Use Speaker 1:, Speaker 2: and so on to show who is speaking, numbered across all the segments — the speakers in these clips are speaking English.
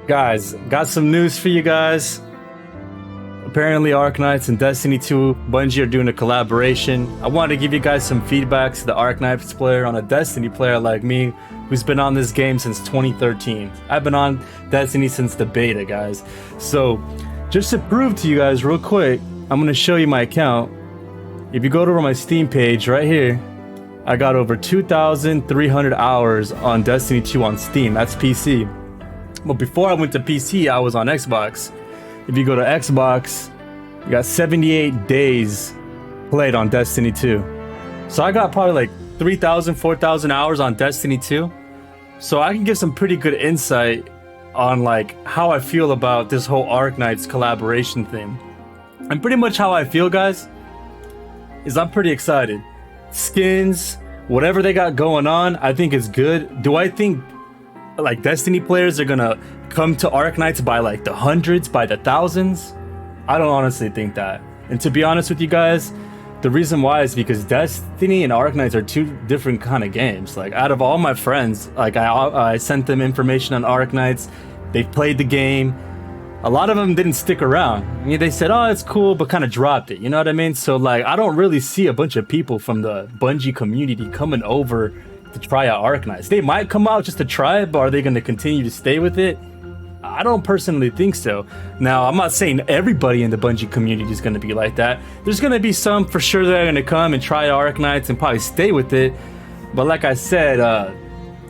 Speaker 1: Guys, got some news for you guys. Apparently, Arknights and Destiny 2, Bungie are doing a collaboration. I wanted to give you guys some feedback to the Arknights player on a Destiny player like me, who's been on this game since 2013. I've been on Destiny since the beta, guys. So, just to prove to you guys real quick, I'm going to show you my account. If you go to my Steam page right here, I got over 2,300 hours on Destiny 2 on Steam. That's PC. But before I went to PC, I was on Xbox. If you go to Xbox, you got 78 days played on Destiny 2. So I got probably like 3,000, 4,000 hours on Destiny 2. So I can give some pretty good insight on like how I feel about this whole Arknights collaboration thing. And pretty much how I feel, guys, is I'm pretty excited. Skins, whatever they got going on, I think is good. Do I think like Destiny players are gonna come to Arknights by like the hundreds, by the thousands? I don't honestly think that. And to be honest with you guys, the reason why is because Destiny and Arknights are two different kind of games. Like out of all my friends, like I sent them information on Arknights, they played the game. A lot of them didn't stick around. I mean, they said, oh, it's cool, but kind of dropped it. You know what I mean? So like, I don't really see a bunch of people from the Bungie community coming over to try out Arknights. They might come out just to try it, but are they going to continue to stay with it? I don't personally think so. Now, I'm not saying everybody in the Bungie community is going to be like that. There's going to be some for sure that are going to come and try Arknights and probably stay with it. But like I said,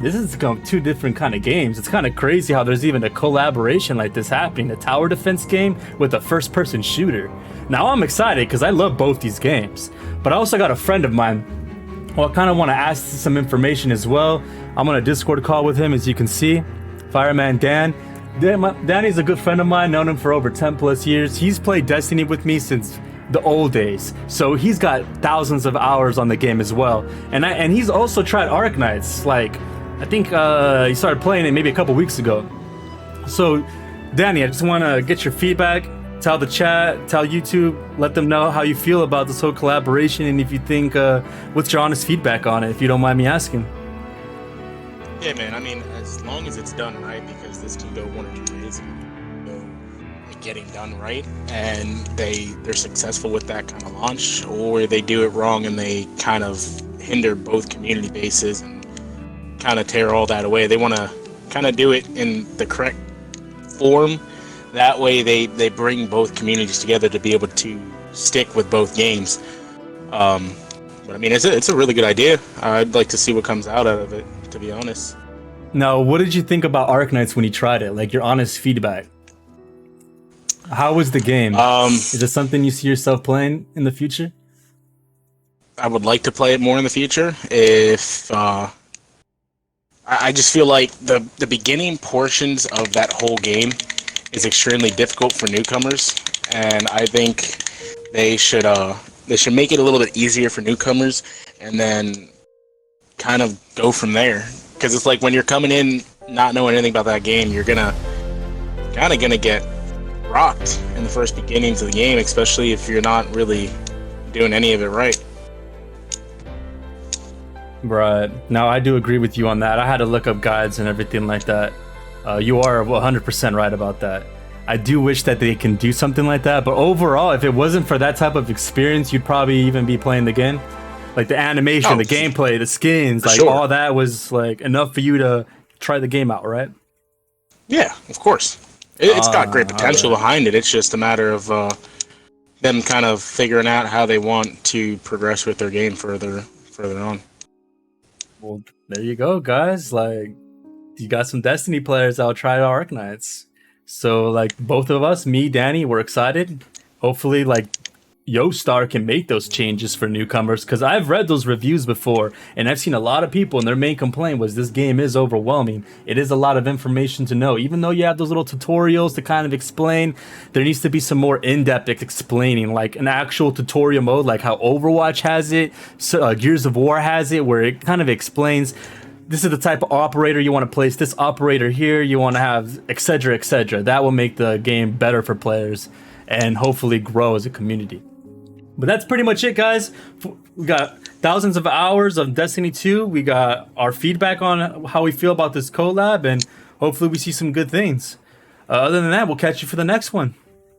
Speaker 1: this is two different kind of games. It's kind of crazy how there's even a collaboration like this happening, a tower defense game with a first-person shooter. Now, I'm excited because I love both these games. But I also got a friend of mine who I kind of want to ask some information as well. I'm on a Discord call with him, as you can see. Fireman Dan. Danny's a good friend of mine, known him for over 10 plus years. He's played Destiny with me since the old days, so he's got thousands of hours on the game as well. And he's also tried Arknights. Like, I think he started playing it maybe a couple weeks ago. So, Danny, I just want to get your feedback. Tell the chat, tell YouTube, let them know how you feel about this whole collaboration, and if you think, what's your honest feedback on it, if you don't mind me asking.
Speaker 2: Yeah, man, I mean, as long as it's done right, because this can go one or two ways, getting done right, and they're successful with that kind of launch, or they do it wrong and they kind of hinder both community bases and kind of tear all that away. They want to kind of do it in the correct form. That way they bring both communities together to be able to stick with both games. But I mean, it's a really good idea. I'd like to see what comes out of it, to be honest.
Speaker 1: Now, what did you think about Arknights when you tried it? Like, your honest feedback. How was the game? Is it something you see yourself playing in the future?
Speaker 2: I would like to play it more in the future. If I just feel like the beginning portions of that whole game is extremely difficult for newcomers, and I think they should make it a little bit easier for newcomers, and then kind of go from there. Because it's like when you're coming in not knowing anything about that game, you're gonna get rocked in the first beginnings of the game, especially if you're not really doing any of it right.
Speaker 1: Right. Now, I do agree with you on that. I had to look up guides and everything like that. You are 100% right about that. I do wish that they can do something like that, but overall, if it wasn't for that type of experience, you'd probably even be playing the game. Like the animation, the gameplay, the skins, like
Speaker 2: sure.
Speaker 1: All that was like enough for you to try the game out, right?
Speaker 2: Yeah, of course. It's got great potential behind it. It's just a matter of them kind of figuring out how they want to progress with their game further on.
Speaker 1: Well, there you go, guys. Like, you got some Destiny players out try Arknights. So, like, both of us, me, Danny, we're excited. Hopefully, like, Yostar can make those changes for newcomers, because I've read those reviews before, and I've seen a lot of people, and their main complaint was this game is overwhelming. It is a lot of information to know. Even though you have those little tutorials to kind of explain, there needs to be some more in-depth explaining, like an actual tutorial mode, like how Overwatch has it, Gears of War has it, where it kind of explains, this is the type of operator you want to place, this operator here, you want to have, etc., etc. That will make the game better for players and hopefully grow as a community. But that's pretty much it, guys. We got thousands of hours of Destiny 2. We got our feedback on how we feel about this collab, and hopefully we see some good things. Other than that, we'll catch you for the next one.